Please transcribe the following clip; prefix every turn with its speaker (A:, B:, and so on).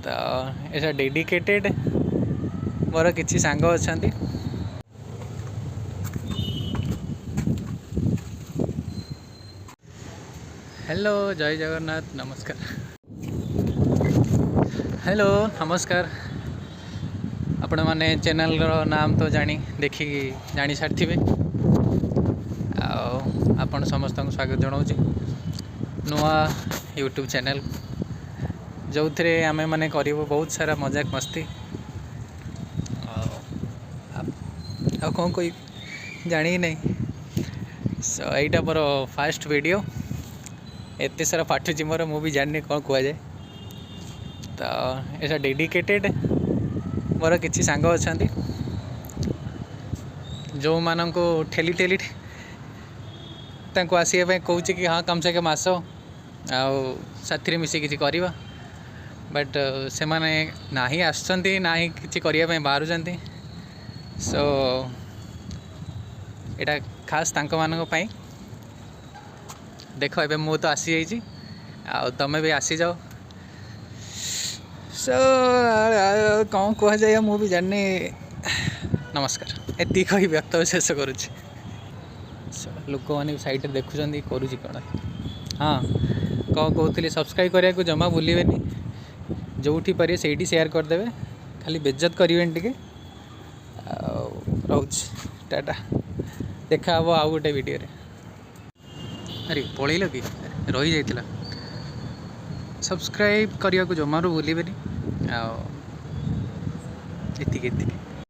A: तो एटा डेडिकेटेड मोर किसी सांग अच्छा। हेलो जय जगन्नाथ नमस्कार। हेलो नमस्कार। आपण माने चैनल रो नाम तो जानी देखी जानी सारी आपण समस्त को स्वागत जनाऊँगी नुआ यूट्यूब चैनल जो थे आमे माने करूँ बहुत सारा मजाक मस्ती आ कौन कोई जानी ही नहीं। सो यहीटा मोर फास्ट वीडियो एत सारा फाटुची मोर मुझे जानी कौन कह जाए। तो एटा डेडिकेटेड मोर किसी सांग अच्छा जो मान को ठेली ठेली आसवा कहूँ कि हाँ कम से कम आस आथी मिसी किसी करवा बट से माने ना ही आसुँच ना ही किसी करने बाहर। सो यहाँ खास तांको मानक पई देख ए मु तो आसी जाइए आ तमें भी आसी जाओ। सो कौन कह जाए मु भी जानी। नमस्कार एति कही व्यक्तव्य शेष करुच्ची। लोक मैंने साइड देखुं करुच्ची कौन हाँ कौन कहते सब्सक्राइब करने को जमा भूलें जो पारे से शेयर करदे खाली बेज्जत करें टे रोच टाटा देखा हम आउ गोटे वीडियो रे। अरे पलैल कि रही जाइला सब्सक्राइब करने को जमारू भूलें। एतिक।